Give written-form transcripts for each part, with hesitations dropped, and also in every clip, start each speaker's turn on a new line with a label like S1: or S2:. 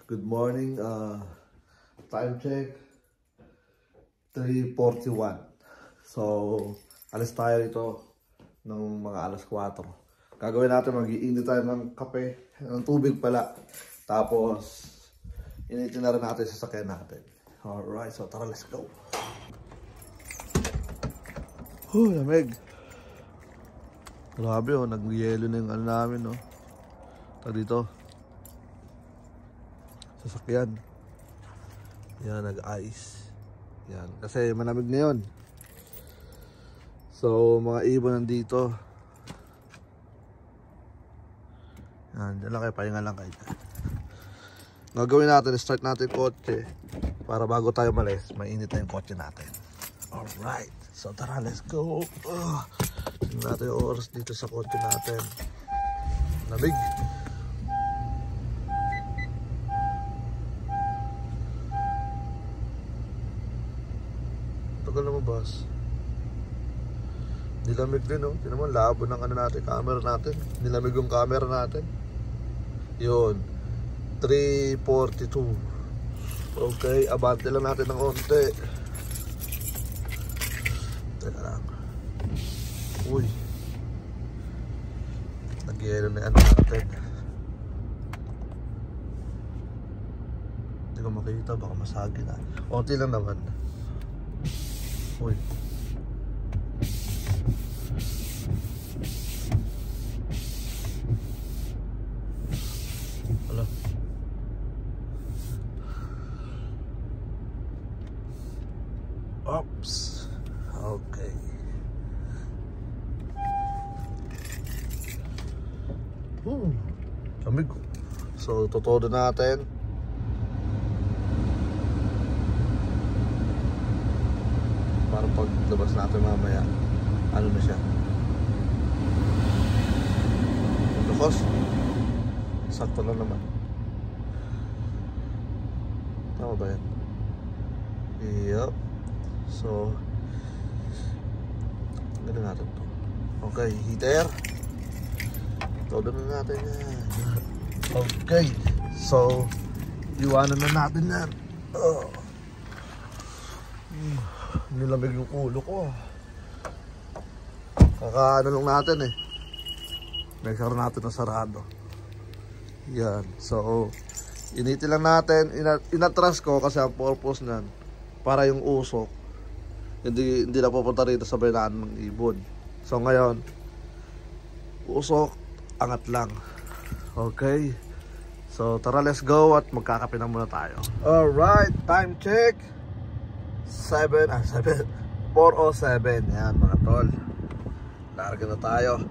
S1: Good morning. Time check 3:41. So, alas tayo rito ng mga alas 4. Gagawin natin, mag-iinit tayo ng kape, ng tubig pala. Tapos, initin na rin natin sa sasakyan natin. Alright, so tara, let's go. Lamig. Grabe oh, nag-yelo na yung ano namin oh. Dito. Sasakyan. Yan, nag-ice. Yan, kasi malamig na yun. So, mga ibon nandito. Yan, dyan lang kayo, pahinga lang kayo. Gagawin natin, start natin yung kotse. Para bago tayo malis, mainit na yung kotse natin. Alright, so tara, let's go. Tingnan natin yung oras dito sa kotse natin. Lamig. Tagal na mabas. Nilamig din oh. Tinan mo, labo ng ano natin, camera natin. Nilamig yung camera natin. Yun, 3:42. Okay, abante lang natin ng konti. Teka lang. Uy, nagyelo na ano natin. Hindi ko makita, baka masagi na. Konti lang naman. Uy, wala. Oops. Okay. Lamig. So, tutodo natin. Para paglabas natin mamaya, ano na siya? Lukos. Sakto lang naman. Tama ba yan? Yup. So, gano'n natin to. Okay, heater. Todo na natin yan. Okay. So, iwanan na natin yan. Nilamig yung ulo ko. Kakaano lang natin eh. Nagkaroon natin ng sarado. Yan. So, initin lang natin. Inatras ko kasi ang purpose nan para yung usok hindi na pupunta rito sa bayanaan ng ibon. So ngayon, usok, angat lang. Okay. So tara, let's go at magkakape na muna tayo. Alright, time check 4:07. Yan mga tol, larga na tayo.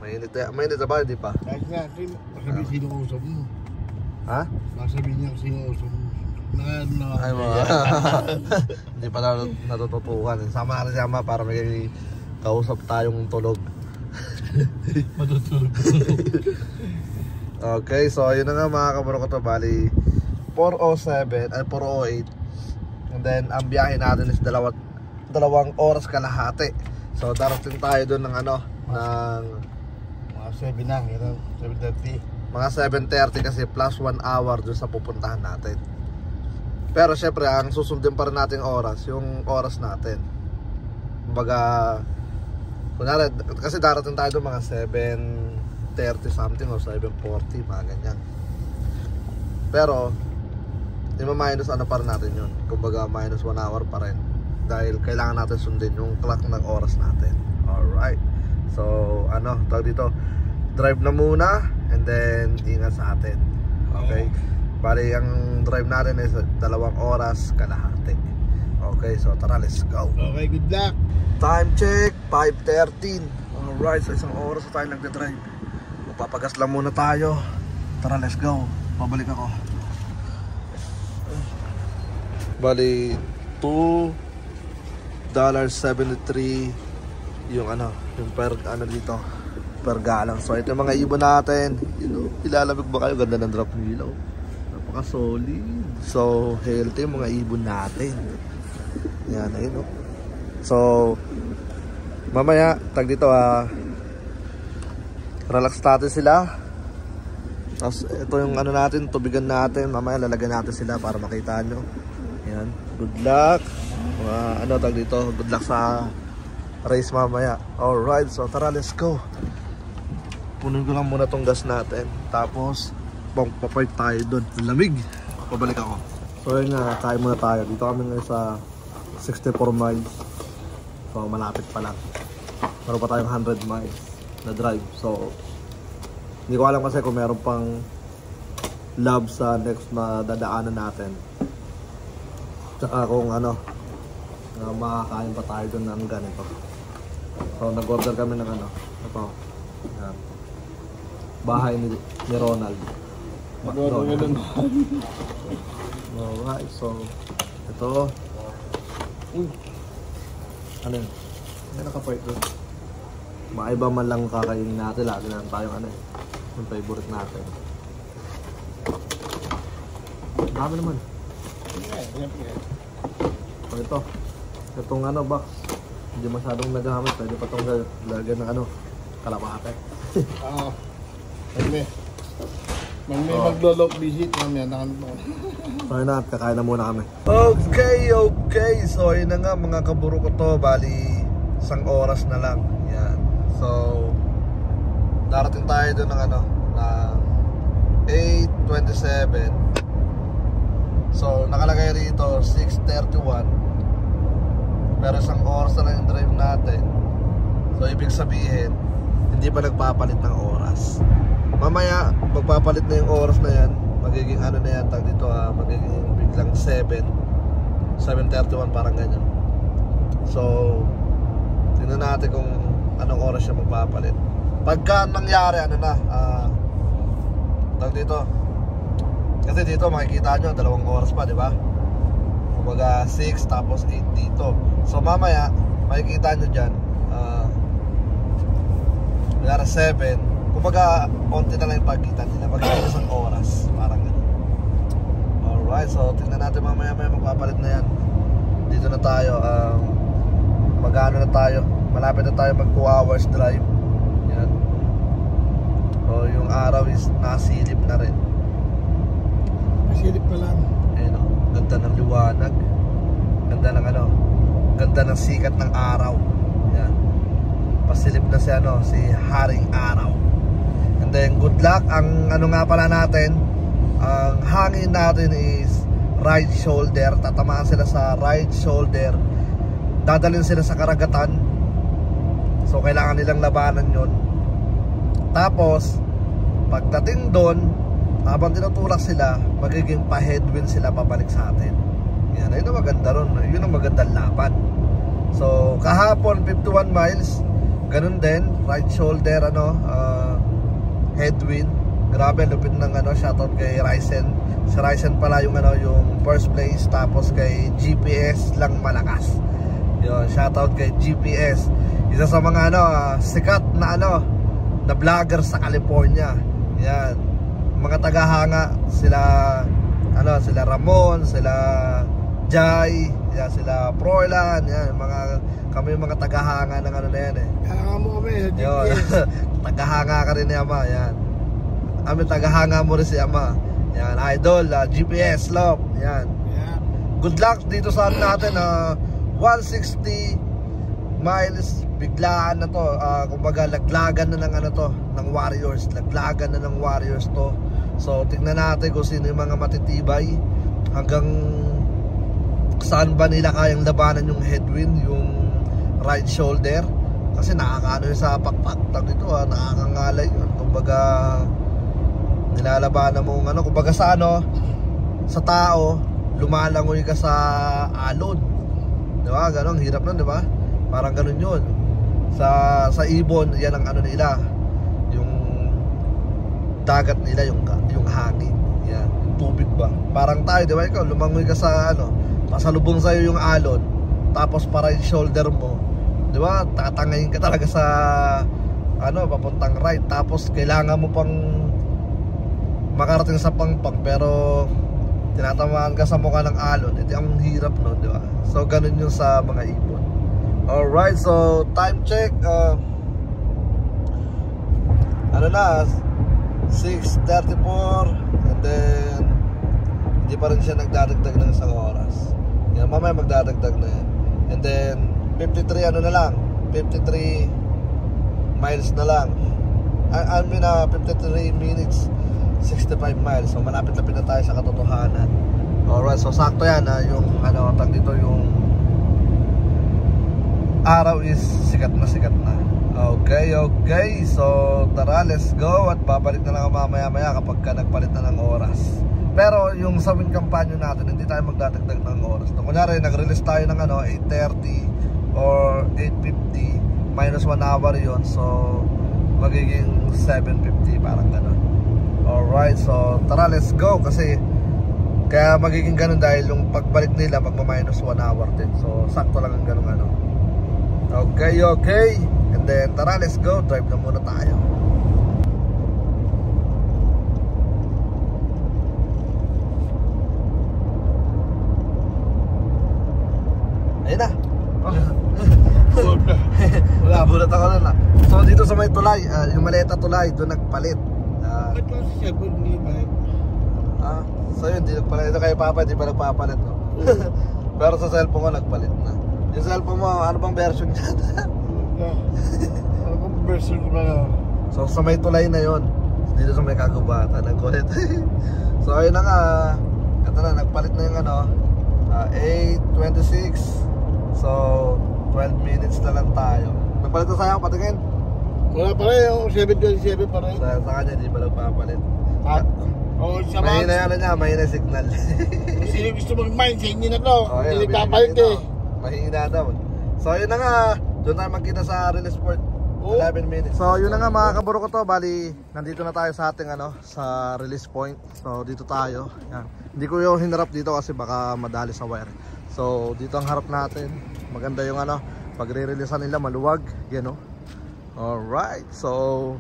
S1: Mainit na ba? Hindi pa?
S2: Kahit natin, masabi sinuusap mo.
S1: Ha?
S2: Masabi niya sinuusap mo.
S1: Ay mga hindi pa natututukan. Sama na siya para may kausap tayong tulog.
S2: Matutulog.
S1: Okay, so yun na nga mga kaburo ko to. Bali 4:07 ay 4:08. And then ang biyahe natin is dalawang oras kalahati. So darating tayo doon ng ano, ng
S2: Mga 7 na, 7:30.
S1: mga 7:30 kasi plus 1 hour doon sa pupuntahan natin. Pero syempre ang susundin pa rin natin oras, yung oras natin. Kumbaga, kunwari, kasi darating tayo doon mga 7:30 something o 7:40, mga ganyan. Pero i-minus ano pa rin natin yun. Kumbaga minus 1 hour pa rin. Dahil kailangan natin sundin yung clock ng oras natin. Alright. So ano, tawag dito, drive na muna and then ingat sa atin. Okay. Bali ang drive natin is 2 oras kalahati. Okay, so tara, let's go.
S2: Okay, good luck.
S1: Time check 5:13. Alright, so 1 oras na tayo nagde-drive. Mapapagas lang muna tayo. Tara, let's go. Pabalik ako. Bali $2.73 yung ano, yung per ano dito, per gallon. So ito yung mga ibon natin. Ilalamig ba kayo? Ganda ng drop nila. Solid. So healthy yung mga ibon natin. Yan, ayun oh. So mamaya tag dito relax natin sila. Tapos ito yung ano natin, tubigan natin. Mamaya lalagyan natin sila para makita nyo. Yan, good luck. Ano tag dito, good luck sa race mamaya. Alright, so tara, let's go. Punin ko lang muna tong gas natin. Tapos papark tayo doon. Lamig. Pabalik ako. So yun nga, kain muna tayo. Dito kami ngayon sa 64 miles. So malapit pa lang. Meron pa tayong 100 miles na drive. So hindi ko alam kasi kung meron pang lab sa next na dadaanan natin. Tsaka kung ano, makakain pa tayo doon ng ganito. So nag-order kami ng ano, ito. Yan. Bahay ni Ronald. Alright, so ito. Ano yun? May nakapark doon. Maiba man lang kakainin natin. Lagi na tayong ano eh, yung favorite natin. Dami naman. So ito, itong ano box, hindi masyadong nagamit. Pwede pa itong lagyan ng ano, kalapate.
S2: Oo. May maglolok visit mamaya na kami.
S1: So yun na, kakain na muna kami. Okay. So yun na nga mga kaburo ko to. Bali, 1 oras na lang. Yan. So, darating tayo doon ng ano, na 8:27. So, nakalagay rito 6:31. Pero 1 oras na lang yung drive natin. So, ibig sabihin, hindi pa nagpapalit ng oras. Mamaya, magpapalit na yung oras na yan. Magiging ano na yan, tag dito magiging biglang 7:31, parang ganyan. So, tingnan natin kung anong oras siya magpapalit. Pagka nangyari, ano na, tag dito. Kasi dito makikita nyo, 2 oras pa, di ba? Kumbaga 6 tapos 8 dito. So mamaya, makikita nyo dyan, 7. Kumbaga, konti na lang yung pagkita nila. Magkita 1 oras, parang gano'n. Alright, so tingnan natin mamaya magpapalit na yan. Dito na tayo, mag-ano na tayo. Malapit na tayo mag 2 hours drive. Yan. So yung araw is nasilip na rin.
S2: Nasilip pa lang.
S1: Ayun o, ganda ng liwanag. Ganda ng ano, ganda ng sikat ng araw. Yan. Pasilip na si ano, si Haring Araw. And then good luck. Ang ano nga pala natin, ang hangin natin is right shoulder. Tatamaan sila sa right shoulder. Dadalhin sila sa karagatan. So kailangan nilang labanan yun. Tapos pagdating doon, habang tinutulak sila, magiging pa-headwind sila pabalik sa atin. Yan, ayun ang maganda ron. Yun ang magandang laban. So kahapon 51 miles, ganun din, right shoulder ano, headwind. Grabe, lupit ng ano, shoutout kay Ryzen. Si Ryzen pala yung ano, yung first place. Tapos kay GPS lang malakas. Yun, shoutout kay GPS. Isa sa mga ano, sikat na ano, na vlogger sa California. Yan. Mga tagahanga, sila ano, sila Ramon, sila Jai, yan, sila Proylan, yan, kami yung mga tagahanga ng ano na yan eh.
S2: Hanga mo kami sa
S1: Yun.
S2: GPS.
S1: Tagahanga ka rin ni Ama, yan. Amin tagahanga mo rin si Ama. Yan, idol, GPS, love, yan.
S2: Yeah.
S1: Good luck dito sa natin, 160 miles, biglaan na to. Kumbaga, laglagan na ng ano to, ng Warriors. Laglagan na ng Warriors to. So, tingnan natin kung sino yung mga matitibay. Hanggang saan ba nila kayang labanan yung headwind, yung right shoulder. Kasi nakakaano yung sa pakpak dito, nakakangalay yun. Kumbaga, nilalabanan mo ano, kumbaga sa ano, sa tao, lumalangoy ka sa alon. Di ba? Ganon, hirap nun, di ba? Parang ganon yun. Sa ibon, yan ang ano nila, yung dagat nila, yung hangin. Yan, yung tubig ba? Parang tayo, di ba? Ikaw, lumangoy ka sa ano, pasalubong sa'yo yung alon, tapos para yung shoulder mo, di ba? Tatangayin ka talaga sa ano, papuntang right. Tapos kailangan mo pang makarating sa pangpang, pero tinatamaan ka sa mukha ng alon. Ito ang hirap nun, di ba? So ganun yung sa mga ibon. Alright, so time check, ano na, 6:34 and then hindi pa rin siya nagdadagdag ng isang oras. Yan, mamaya magdadagdag na yan. And then 53 ano na lang, 53 miles na lang. I mean 53 minutes 65 miles. So malapit-lapit na tayo sa katotohanan. Alright, so sakto yan yung ano, tag dito yung araw is sikat na. Okay, so tara, let's go. At babalik na lang ako mamaya-maya kapag ka nagpalit na ng oras. Pero yung sa wind kampanya natin, hindi tayo magdadagdag ng oras. Kunyari, nag-release tayo ng ano, 8:30 or 8:50, minus 1 hour yon. So magiging 7:50, parang gano'n. Alright, so tara, let's go. Kasi kaya magiging gano'n dahil yung pagbalik nila magma-minus 1 hour din. So sakto lang ang gano'n ano. Okay. And then tara, let's go. Drive na muna tayo. Ayun na. Wala, bulat ako na. So dito sa may tulay, yung Maleta tulay, doon nagpalit.
S2: Ba't lang siya good ni Mike?
S1: So yun, di nagpalit. Ito kay Papa, di pa nagpapalit, no? Pero sa cellphone ko nagpalit na. Yung cellphone mo, ano bang version niya?
S2: Ano bang version ba na?
S1: So sa may tulay na yon, dito sa may Kagubatan, nagkulit. So ayun na nga, ito na, nagpalit na yung ano, 8:26. So 12 minutes na lang tayo. Nagpalit na sa'yo, patingin.
S2: Wala pa rin, yung 7:27 pa rin.
S1: Sa kanya, di pa nagpapalit.
S2: Oo, sa mga.
S1: Mahina yan niya, mahina signal.
S2: Kung sino gusto mag-mine, sa inyo na to.
S1: Okay,
S2: Hindi nagpapalit eh.
S1: Mahina daw. So yun na nga, doon tayo magkita sa release port. 11 minutes. So yun na nga mga kaburo ko to. Bali, nandito na tayo sa ating ano, sa release point. So dito tayo. Yan. Hindi ko yung hinarap dito kasi baka madali sa wire. So dito ang harap natin. Maganda yung ano, pag re-releasean nila maluwag. Yan o. Alright. So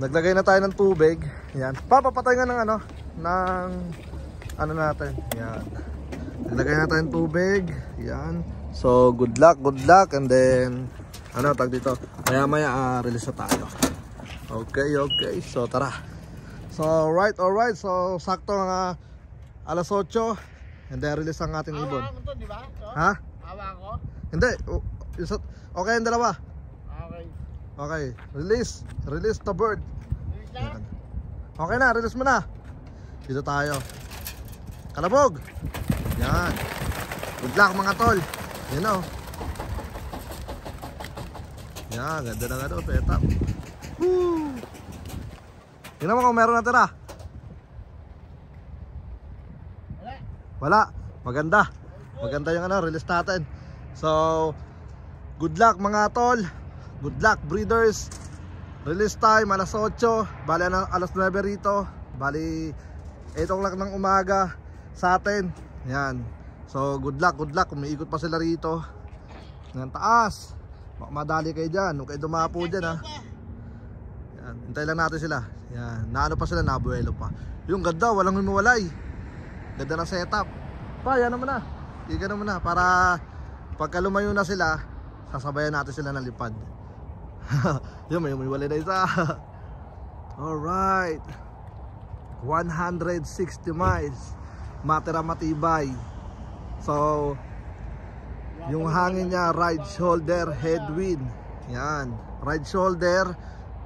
S1: naglagay na tayo ng tubig. Yan. Papapatay nga ng ano, ng ano natin. Yan. Naglagay na tayo ng tubig. Yan. So good luck and then ano tag dito, maya release na tayo. Okay, so tara. So alright, so sakto nga alas 8 and then release ang ating ibon.
S2: Awa ko to, di ba?
S1: Ha?
S2: Awa ko?
S1: Hindi, okay yung dalawa.
S2: Okay.
S1: Release the bird.
S2: Release na?
S1: Okay na, release mo na. Dito tayo. Kalabog. Yan. Good luck mga tol. Yan o. Yan, ganda na nga doon, setup. Woo! Tingnan mo kung meron na tira. Wala. Maganda yung ano, release natin. So good luck mga tol. Good luck breeders. Release time alas 8. Bali alas 9 rito. Bali 8 o'clock ng umaga sa atin. Yan. So good luck. Umiikot pa sila rito. Ng taas. Madali kayo dyan. Huwag kayo dumapo dyan ha. Yan. Hintay lang natin sila. Yan. Naano pa sila, nabuelo pa. Yung ganda, walang hinuwalay. Ganda ng setup. Pa, yan naman na. Iga naman na. Para pagka lumayo na sila, sasabayan natin sila ng lipad. Yun, may umiwalay na isa. Alright. 160 miles. Matira matibay. So yung hangin niya right shoulder headwind. Yan, right shoulder.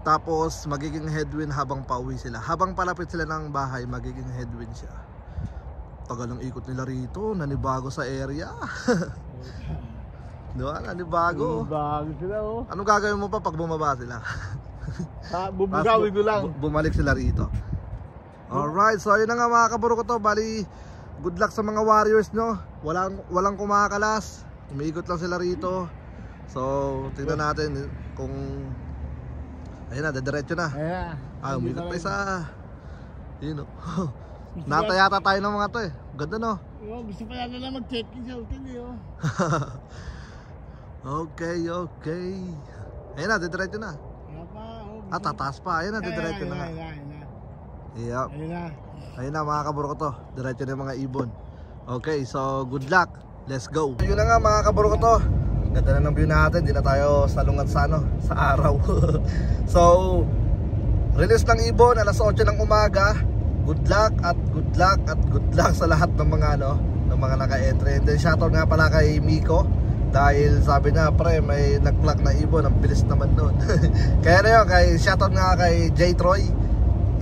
S1: Tapos magiging headwind habang pauwi sila. Habang palapit sila ng bahay, magiging headwind siya. Tagal ng ikot nila rito. Nanibago sa area. Diba? Nanibago.
S2: Bago sila oh.
S1: Anong gagawin mo pa pag bumaba sila?
S2: Bubugawin ko lang.
S1: Bumalik sila rito. Alright, so ayun na nga mga kaburo ko to. Bali, good luck sa mga warriors nyo. Walang kumakalas. Umiikot lang sila rito. So tingnan natin kung ayun na, dediretso na. Umiikot pa isa. Yun o. Natayata tayo ng mga to eh. Ganda no.
S2: Gusto pa yata na mag-check-in sa hotel eh oh.
S1: Okay. Ayun na, dediretso na. Tataas pa. Ayun na, dediretso na. Yep. Ayun na mga kaburo ko to. Diretso na yung mga ibon. Okay, so good luck. Let's go. Yun na nga mga kaburo ko to. Ganda na ng view natin. Di na tayo salungat sa ano, sa araw. So release ng ibon alas 8 ng umaga. Good luck at good luck at good luck sa lahat ng mga ng mga naka-entry. And then shoutout nga pala kay Miko, dahil sabi niya, pre, may nag-plug na ibon, ang bilis naman nun. Kaya na yun, shoutout nga kay J. Troy,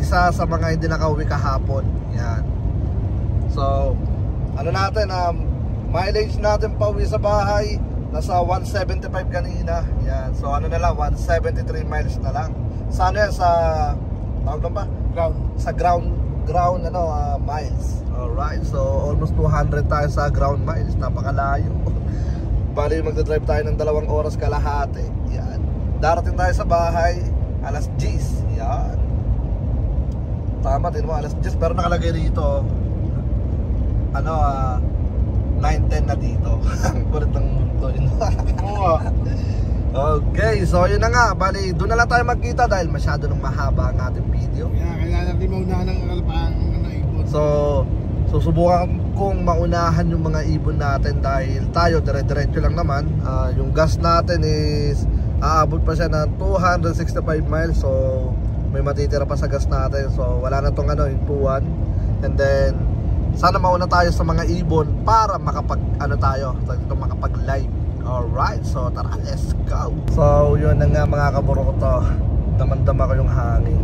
S1: isa sa mga hindi nakauwi kahapon. Yan. So, ano natin, mileage natin pa uwi sa bahay, nasa 175 kanina. Yan. So ano na lang, 173 miles na lang. Sa ano yan, sa tawag lang ba?
S2: Ground.
S1: Sa ground miles. Alright, so almost 200 tayo sa ground miles. Napakalayo. Bali magdadrive tayo ng 2 oras kalahati. Yan. Darating tayo sa bahay alas 10. Yan. Tama din mo, alas 10. Pero nakalagay dito 9:10 na dito. Ang kulit ng mundo yun. Okay, so yun na nga. Bali, doon na lang tayo magkita dahil masyado nang mahaba ang ating video.
S2: Kaya natin maunahan ng kalapang ibon.
S1: So, susubukan kong maunahan yung mga ibon natin dahil tayo dire-diretso lang naman. Yung gas natin is aabot pa siya ng 265 miles. So, may matitira pa sa gas natin. So, wala na tong impuan. And then, sana mauna tayo sa mga ibon para makapag-live. Alright, so tara, let's go. So yun na nga mga kaburo ko to. Damandama ko yung hangin,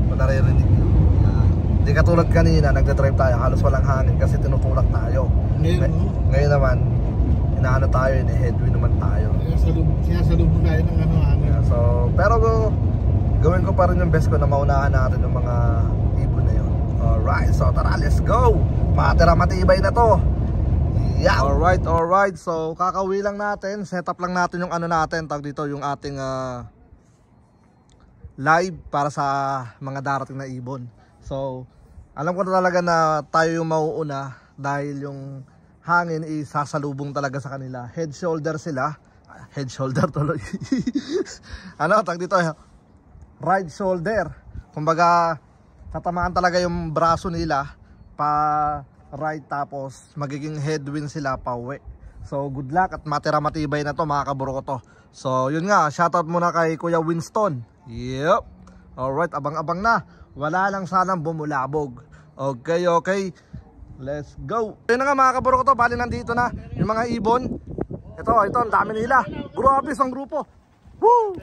S1: kung naririnig nyo. Hindi katulad kanina, nagdadrive tayo, halos walang hangin kasi tinutulak tayo. Ngayon naman, inaano tayo, headwind naman tayo.
S2: Sinasalubong tayo ng hangin.
S1: So, pero gawin ko pa rin yung best ko na maunahan natin yung mga ibon na yun. Alright, so tara, let's go. Matira matibay na to. Yeah. Alright. So kakauwi lang natin, set up lang natin yung natin, tag dito yung ating live para sa mga darating na ibon. So alam ko na talaga na tayo yung mauuna dahil yung hangin is sasalubong talaga sa kanila. Head shoulder sila. Head shoulder tuloy. Tag dito, right shoulder. Kumbaga tatamaan talaga yung braso nila pa right, tapos magiging headwind sila pa uwi. So good luck at matira matibay na to mga kaburo ko to. So yun nga, shoutout muna kay Kuya Winston. Yep. Alright, abang-abang na. Wala lang sanang bumulabog. Okay. Let's go. Yun na nga mga kaburo ko to, bali nandito na yung mga ibon. Ito, ang dami nila. Grabe isang grupo. Woo!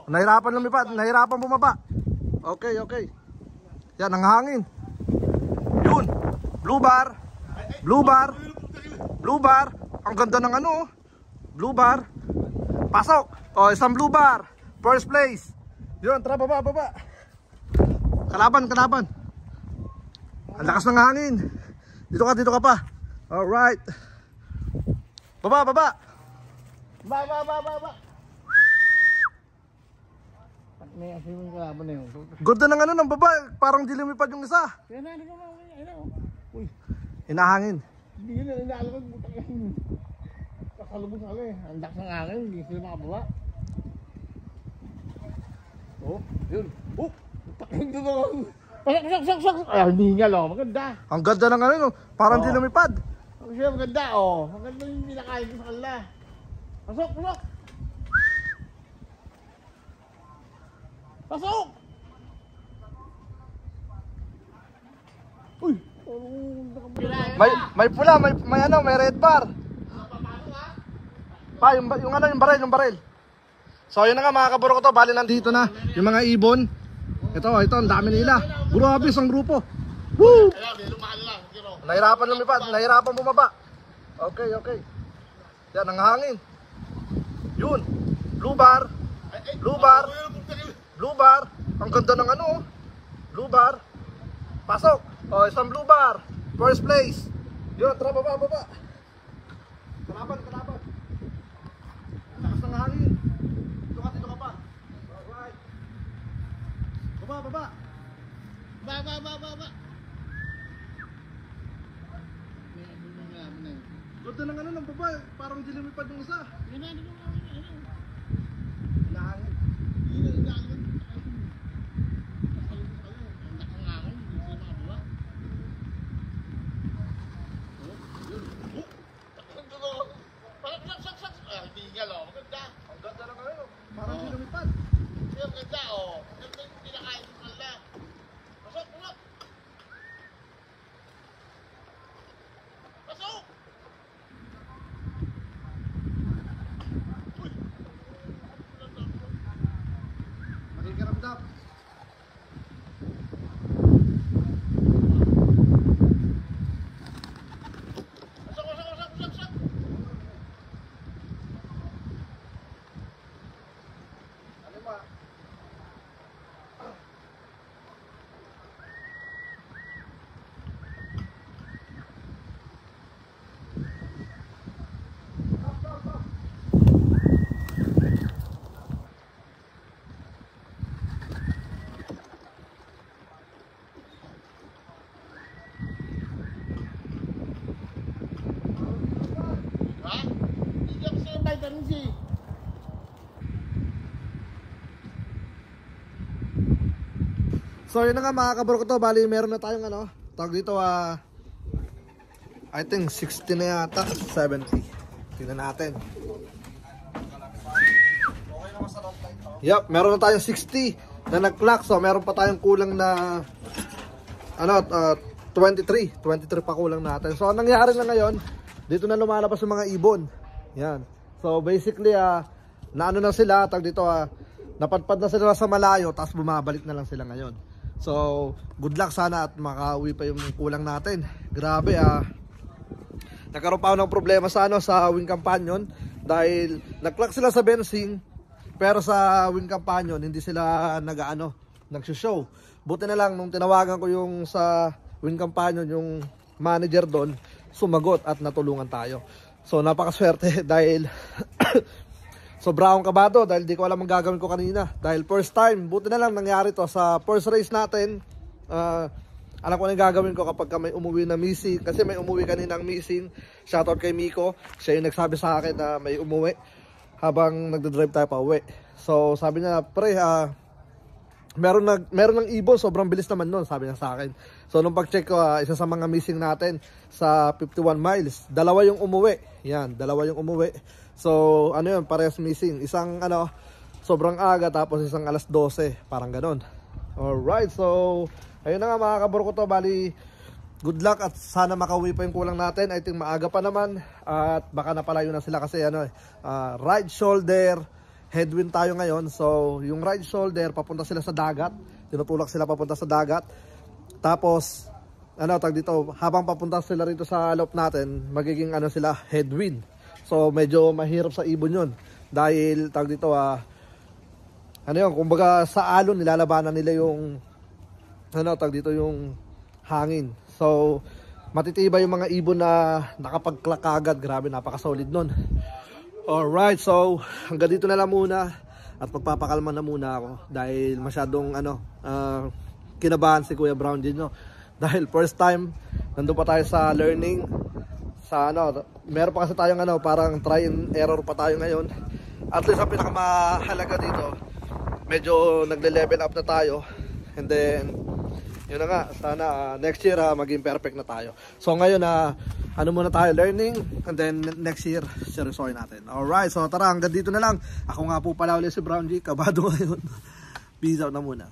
S1: Nahirapan lumipad, nahirapan bumaba. Okay. Yan ang hangin. Yun. Blue bar. Ang ganda ng blue bar. Pasok. Isang blue bar. First place. Yun, tara baba. Kalaban. Ang lakas ng hangin. Dito ka pa. Alright. Baba.
S2: Ba. May asin yung kalaban na yun.
S1: Ganda ng ng baba. Parang di lumipad yung isa.
S2: Yan na. Uy.
S1: Hinahangin.
S2: Hindi na inaalagad. Kasalubong sa ang lakas ng hangin. Hindi sila makababa. Yun. Paking doon. Pasak. Hindi nga lang. Maganda.
S1: Ang ganda ng parang di lumipad.
S2: Siya maganda. Maganda yung pinakain ko sa kanila. Pasok! Uy!
S1: May pula, may red bar. Pa, yung baril. So yun na nga mga kaburo ko to, bali nandito na yung mga ibon. Ito, ang dami nila. Grabe isang grupo. Woo! Nahirapan lumipad, nahirapan bumaba. Okay. Yan ang hangin. Yun. Blue bar. Ang ganda ng blue bar. Pasok. Isang blue bar. First place. Yun, tara baba. Kalaban. Lakas ng hangin. Dito ka pa. Alright. Baba. Ganda ng baba. Parang di lumipad yung isa. Nahangin. Ang ganda ng parang di lumipad.
S2: Maganda. Kenzie.
S1: So yun na nga mga kabro ko to, bali meron na tayong ano, tawag dito I think 60 na yata, 70. Tingnan natin. Yup, meron na tayong 60 na nag-clock. So meron pa tayong kulang na ano, 23 pa kulang natin. So ang nangyari na ngayon, dito na lumalabas yung mga ibon. Yan. So basically naano na sila, tawag dito napadpad na sila sa malayo, tapos bumabalik na lang sila ngayon. So good luck sana at makauwi pa yung kulang natin. Grabe nagkaroon pa ako ng problema sa sa wing companion dahil nag-clock sila sa Bensing, pero sa wing companion hindi sila nag-show. Buti na lang nung tinawagan ko yung sa wing companion, yung manager doon, sumagot at natulungan tayo. So napakaswerte dahil sobra akong kabado dahil di ko alam ang gagawin ko kanina. Dahil first time, buti na lang nangyari to sa first race natin. Alam ko na yung gagawin ko kapag may umuwi na missing. Kasi may umuwi kaninang missing. Shoutout kay Miko. Siya yung nagsabi sa akin na may umuwi habang nagdadrive tayo pa uwi. So sabi niya, pre, meron ng ibon, sobrang bilis naman nun, sabi niya sa akin. So nung pag-check ko, isa sa mga missing natin sa 51 miles, dalawa yung umuwi. Yan, dalawa yung umuwi. So ano yun, parehas missing. Isang sobrang aga, tapos isang alas 12, parang ganon. Alright, so ayun na nga mga kabro ko to, bali good luck at sana makauwi pa yung kulang natin. I think maaga pa naman at baka napalayo na sila kasi right shoulder headwind tayo ngayon. So yung right shoulder papunta sila sa dagat, tinutulak sila papunta sa dagat. Tapos tag dito, habang papunta sila rito sa loop natin, magiging sila headwind. So medyo mahirap sa ibon yun dahil tag dito kumbaga sa alon nilalabanan nila yung tag dito yung hangin. So matitibay yung mga ibon na nakapag-clock agad. Grabe, napaka-solid nun. Alright, so hanggang dito na lang muna at magpapakalma na muna ako dahil masyadong kinabahan si Kuya Brown din, no? Dahil first time nandun pa tayo sa learning sa meron pa kasi tayong parang try and error pa tayo ngayon. At least ang pinakamahalaga dito, medyo nagle-level up na tayo. And then yun na nga, sana next year maging perfect na tayo. So ngayon muna tayo, learning, and then next year seryosohin natin. Alright, so tara, hanggang dito na lang. Ako nga po pala ulit si Brown G, kabado ngayon. Peace out na muna.